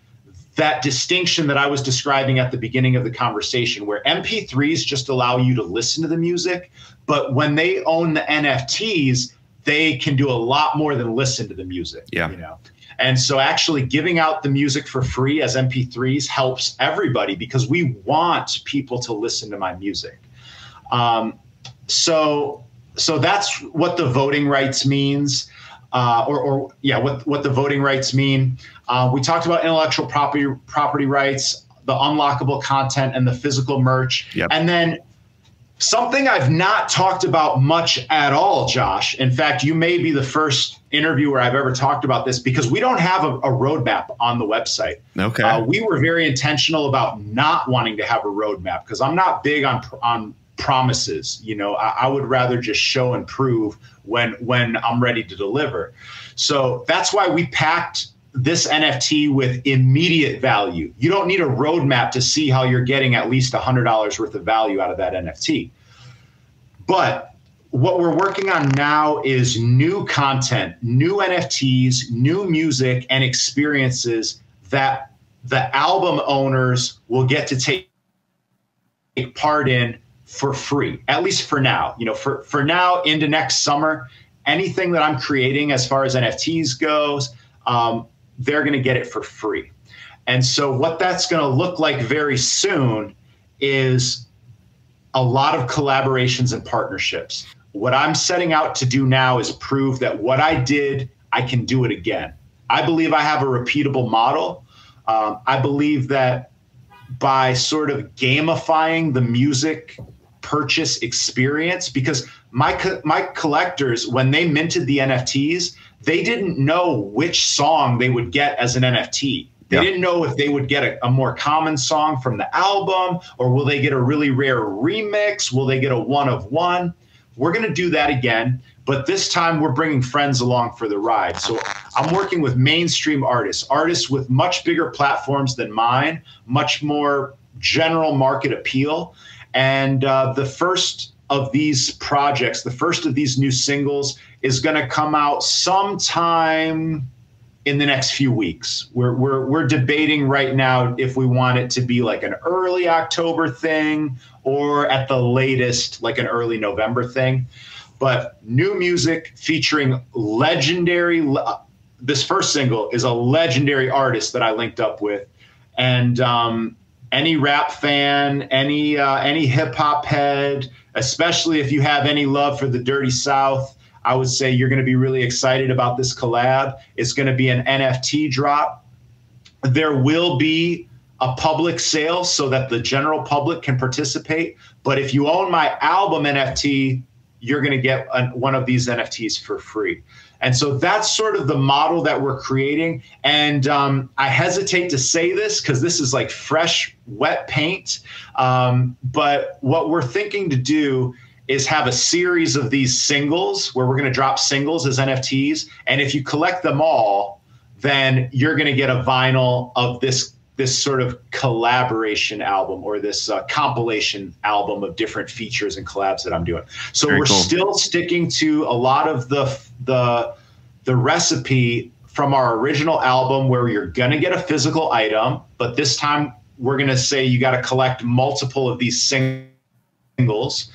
that distinction that I was describing at the beginning of the conversation, where MP3s just allow you to listen to the music, but when they own the NFTs, they can do a lot more than listen to the music. Yeah. You know? And so actually giving out the music for free as MP3s helps everybody because we want people to listen to my music. So that's what the voting rights means, what the voting rights mean. We talked about intellectual property rights, the unlockable content, and the physical merch. Yep. And then something I've not talked about much at all, Josh. In fact, you may be the first interviewer I've ever talked about this because we don't have a roadmap on the website. Okay. We were very intentional about not wanting to have a roadmap because I'm not big on promises. You know, I would rather just show and prove when I'm ready to deliver. So that's why we packed this NFT with immediate value. You don't need a roadmap to see how you're getting at least $100 worth of value out of that NFT. But what we're working on now is new content, new NFTs, new music, and experiences that the album owners will get to take part in for free, at least for now. You know, for now into next summer, anything that I'm creating as far as NFTs goes, they're going to get it for free. And so what that's going to look like very soon is a lot of collaborations and partnerships. What I'm setting out to do now is prove that what I did, I can do it again. I believe I have a repeatable model. I believe that by sort of gamifying the music purchase experience, because my collectors, when they minted the NFTs, they didn't know which song they would get as an NFT. They didn't know if they would get a more common song from the album, or will they get a really rare remix? Will they get a one of one? We're going to do that again, but this time we're bringing friends along for the ride. So I'm working with mainstream artists with much bigger platforms than mine, much more general market appeal. And the first of these projects, the first of these new singles is going to come out sometime in the next few weeks. We're debating right now if we want it to be like an early October thing or at the latest like an early November thing. But new music featuring legendary, this first single is a legendary artist that I linked up with. And any rap fan, any hip hop head, especially if you have any love for the Dirty South, I would say you're going to be really excited about this collab. It's going to be an NFT drop. There will be a public sale so that the general public can participate. But if you own my album NFT, you're going to get one of these NFTs for free. And so that's sort of the model that we're creating. And I hesitate to say this because this is like fresh, wet paint. But what we're thinking to do is have a series of these singles where we're going to drop singles as NFTs. And if you collect them all, then you're going to get a vinyl of this sort of collaboration album, or this compilation album of different features and collabs that I'm doing. So we're still sticking to a lot of the recipe from our original album, where you're going to get a physical item, but this time we're going to say you got to collect multiple of these singles.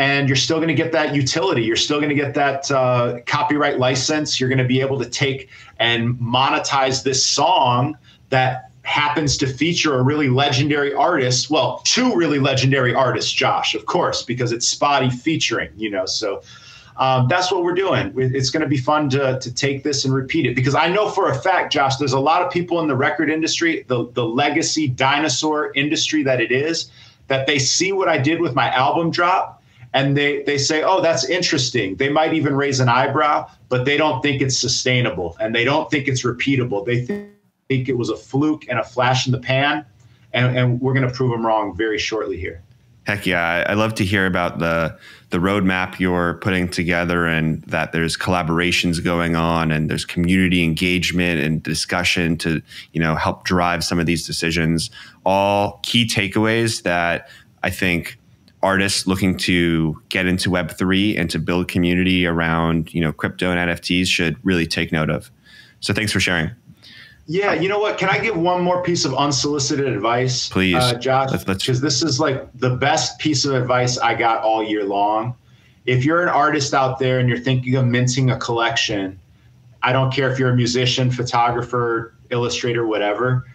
And you're still going to get that utility. You're still going to get that copyright license. You're going to be able to take and monetize this song that happens to feature a really legendary artist. Well, two really legendary artists, Josh, of course, because it's Spottie featuring, you know. So that's what we're doing. It's going to be fun to take this and repeat it, because I know for a fact, Josh, there's a lot of people in the record industry, the legacy dinosaur industry that it is, that they see what I did with my album drop and they say, oh, that's interesting. They might even raise an eyebrow, but they don't think it's sustainable and they don't think it's repeatable. They think it was a fluke and a flash in the pan, and we're going to prove them wrong very shortly here. Heck yeah. I love to hear about the roadmap you're putting together, and that there's collaborations going on and there's community engagement and discussion to, you know, help drive some of these decisions. All key takeaways that I think artists looking to get into Web3 and to build community around, you know, crypto and NFTs should really take note of. So thanks for sharing. Yeah, you know what? Can I give one more piece of unsolicited advice, please, Josh? Because this is like the best piece of advice I got all year long. If you're an artist out there and you're thinking of minting a collection, I don't care if you're a musician, photographer, illustrator, whatever.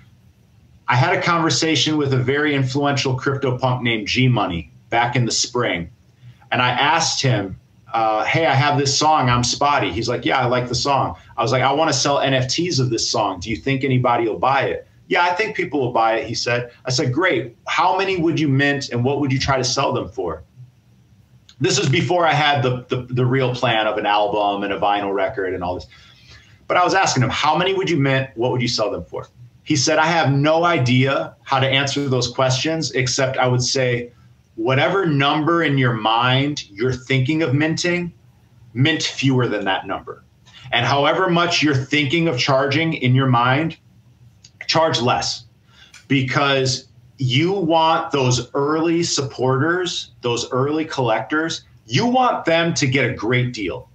I had a conversation with a very influential CryptoPunk named G Money back in the spring, and I asked him, hey, I have this song, I'm Spottie. He's like, yeah, I like the song. I was like, I want to sell NFTs of this song. Do you think anybody will buy it? Yeah, I think people will buy it, he said. I said, great. How many would you mint and what would you try to sell them for? This is before I had the real plan of an album and a vinyl record and all this. But I was asking him, how many would you mint? What would you sell them for? He said, I have no idea how to answer those questions, except I would say, whatever number in your mind you're thinking of minting, mint fewer than that number. And however much you're thinking of charging in your mind, charge less, because you want those early supporters, those early collectors, you want them to get a great deal.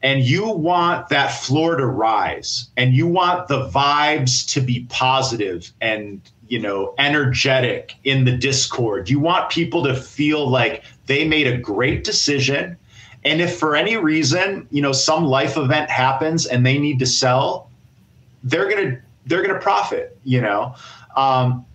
And you want that floor to rise, and you want the vibes to be positive and, you know, energetic in the Discord. You want people to feel like they made a great decision And if for any reason, some life event happens and they need to sell, they're gonna profit,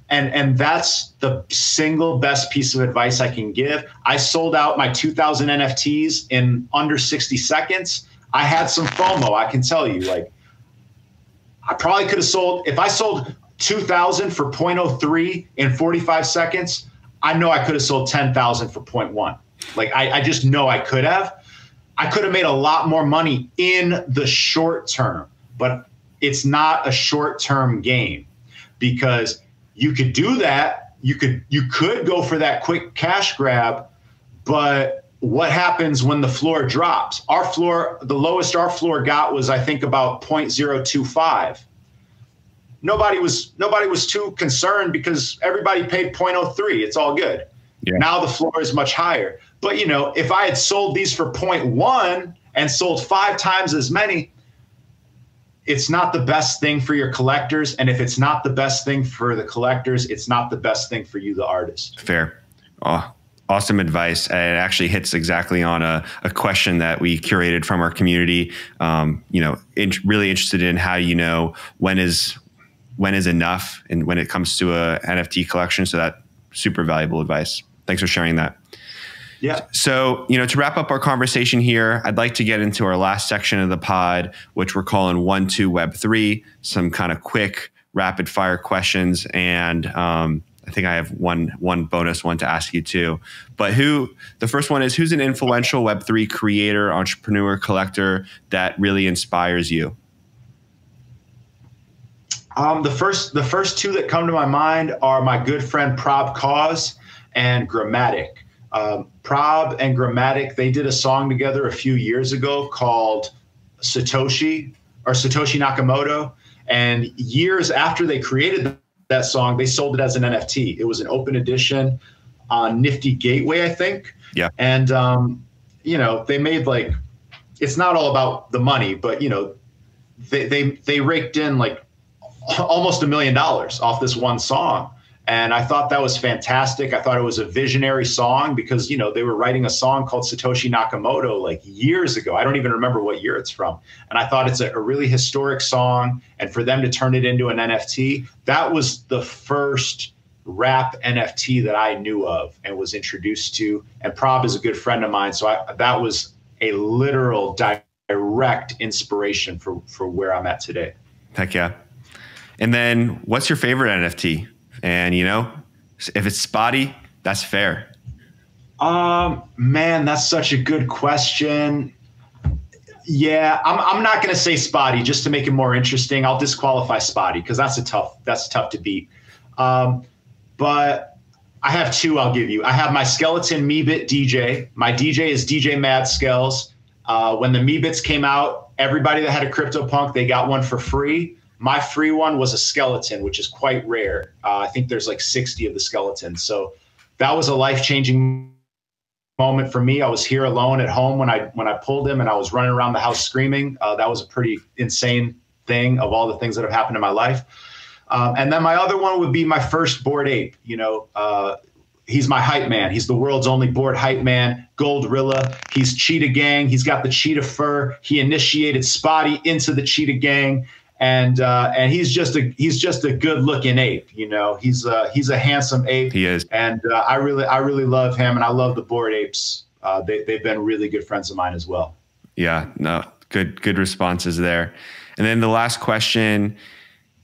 and that's the single best piece of advice I can give. I sold out my 2,000 NFTs in under 60 seconds. I had some FOMO, I can tell you. Like, I probably could have sold, if I sold 2,000 for 0.03 in 45 seconds, I know I could have sold 10,000 for 0.1. Like, I just know I could have. I could have made a lot more money in the short term, but it's not a short-term game, because you could do that. You could go for that quick cash grab, but what happens when the floor drops? Our floor, the lowest our floor got was, I think, about 0.025. Nobody was too concerned because everybody paid 0.03. It's all good. Yeah. Now the floor is much higher. But if I had sold these for 0.1 and sold 5 times as many, it's not the best thing for your collectors. And if it's not the best thing for the collectors, it's not the best thing for you, the artist. Fair. Oh, awesome advice. And it actually hits exactly on a question that we curated from our community. Really interested in how when is enough and when it comes to a NFT collection. So that super valuable advice. Thanks for sharing that. Yeah. So, to wrap up our conversation here, I'd like to get into our last section of the pod, which we're calling 1-2 Web3, some kind of quick rapid fire questions. And I think I have one bonus one to ask you too. But the first one is, who's an influential Web3 creator, entrepreneur, collector that really inspires you? The first two that come to my mind are my good friend Prob Cause and Grammatic. Prob and Grammatic, they did a song together a few years ago called Satoshi Nakamoto. And years after they created that song, they sold it as an NFT. It was an open edition on Nifty Gateway, I think. Yeah. And, they made it's not all about the money, but, they raked in almost $1 million off this one song. And I thought that was fantastic. I thought it was a visionary song because, they were writing a song called Satoshi Nakamoto years ago. I don't even remember what year it's from. And I thought it's a really historic song. And for them to turn it into an NFT, that was the first rap NFT that I knew of and was introduced to. And Prob is a good friend of mine. So that was a literal direct inspiration for where I'm at today. Heck yeah. And then what's your favorite NFT? And, if it's Spottie, that's fair. Man, that's such a good question. Yeah, I'm not going to say Spottie just to make it more interesting. I'll disqualify Spottie because that's tough to beat. But I have two I'll give you. I have my skeleton Meebit DJ. My DJ is DJ Mad Skells. When the Meebits came out, everybody that had a CryptoPunk, they got one for free. My free one was a skeleton, which is quite rare. I think there's 60 of the skeletons. So that was a life-changing moment for me. I was here alone at home when I pulled him, and I was running around the house screaming. That was a pretty insane thing of all the things that have happened in my life. And then my other one would be my first Bored Ape. He's my hype man. He's the world's only bored hype man, Goldrilla. He's Cheetah Gang. He's got the cheetah fur. He initiated Spottie into the Cheetah Gang. And he's just a good looking ape, he's a handsome ape. He is. And I really love him, and I love the Bored Apes. They've been really good friends of mine as well. Yeah, no, good responses there. And then the last question,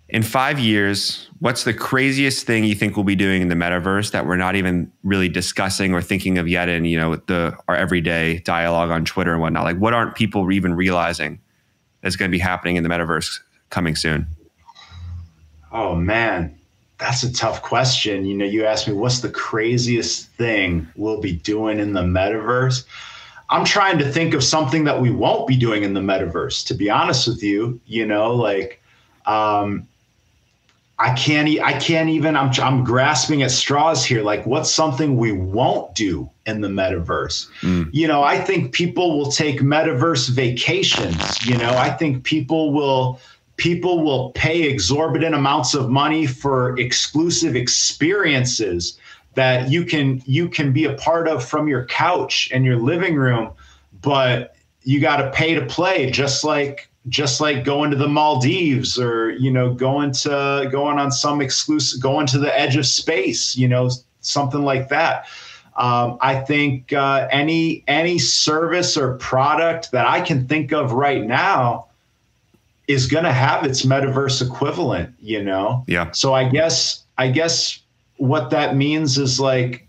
in 5 years, what's the craziest thing you think we'll be doing in the metaverse that we're not even really discussing or thinking of yet in, our everyday dialogue on Twitter and whatnot? What aren't people even realizing that's going to be happening in the metaverse coming soon? Oh man, that's a tough question. You asked me what's the craziest thing we'll be doing in the metaverse. I'm trying to think of something that we won't be doing in the metaverse, to be honest with you. I can't even, I'm grasping at straws here. What's something we won't do in the metaverse? I think people will take metaverse vacations. I think people will pay exorbitant amounts of money for exclusive experiences that you can be a part of from your couch and your living room but you got to pay to play, just like going to the Maldives, or, you know, going on some exclusive, going to the edge of space, you know, something like that. I think any service or product that I can think of right now is going to have its metaverse equivalent, you know? Yeah. So I guess what that means is, like,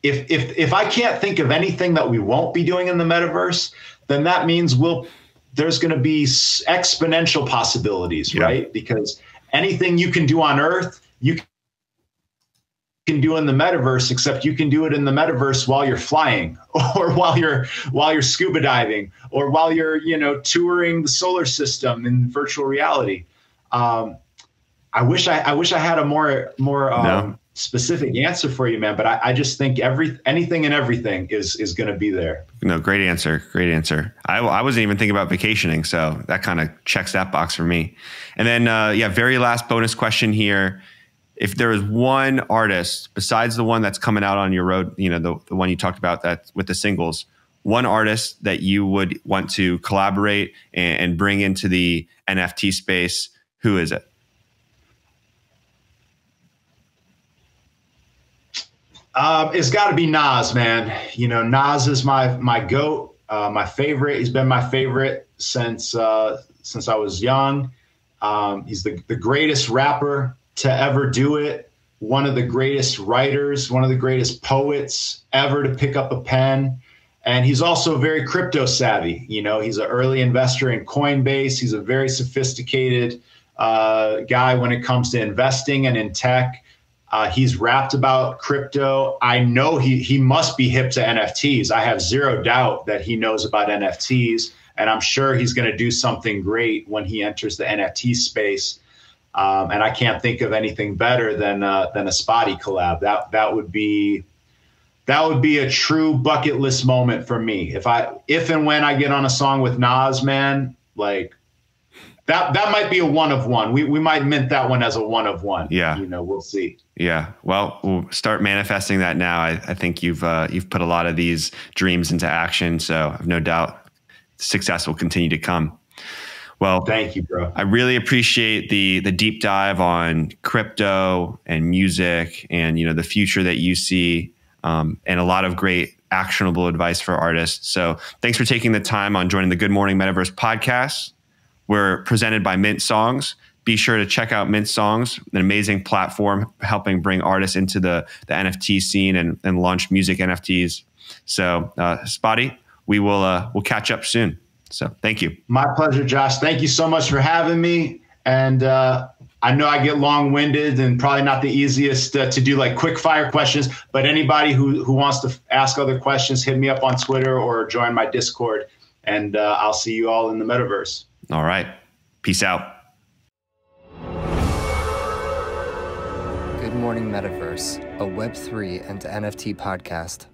if I can't think of anything that we won't be doing in the metaverse, then that means there's going to be exponential possibilities, right? Because anything you can do on Earth, you can do in the metaverse, except you can do it in the metaverse while you're flying, or while you're scuba diving, or while you're, you know, touring the solar system in virtual reality. I wish I had a more specific answer for you, man, but I just think anything and everything is going to be there. No, great answer. Great answer. I wasn't even thinking about vacationing, so that kind of checks that box for me. And then, very last bonus question here. If there is one artist besides the one that's coming out on your road, you know, the one you talked about that with the singles, one artist that you would want to collaborate and bring into the NFT space, who is it? It's got to be Nas, man. You know, Nas is my GOAT, my favorite. He's been my favorite since I was young. He's the greatest rapper to ever do it, one of the greatest writers, one of the greatest poets ever to pick up a pen. And he's also very crypto savvy. You know, he's an early investor in Coinbase. He's a very sophisticated guy when it comes to investing and in tech. He's rapped about crypto. I know he must be hip to NFTs. I have zero doubt that he knows about NFTs, and I'm sure he's going to do something great when he enters the NFT space. And I can't think of anything better than a Spottie collab. That would be a true bucket list moment for me. If and when I get on a song with Nas, man, like that might be a one of one. We might mint that one as a one of one. Yeah, you know, we'll see. Yeah, well, we'll start manifesting that now. I think you've put a lot of these dreams into action, so I've no doubt success will continue to come. Well, thank you, bro. I really appreciate the deep dive on crypto and music, and, you know, the future that you see, and a lot of great actionable advice for artists. So thanks for taking the time on joining the Good Morning Metaverse podcast. We're presented by Mint Songs. Be sure to check out Mint Songs, an amazing platform helping bring artists into the NFT scene and launch music NFTs. So Spottie, we'll catch up soon. So thank you. My pleasure, Josh. Thank you so much for having me. And I know I get long-winded and probably not the easiest to do like quick fire questions, but anybody who wants to ask other questions, hit me up on Twitter or join my Discord, and I'll see you all in the metaverse. All right. Peace out. Good Morning Metaverse, a Web3 and NFT podcast.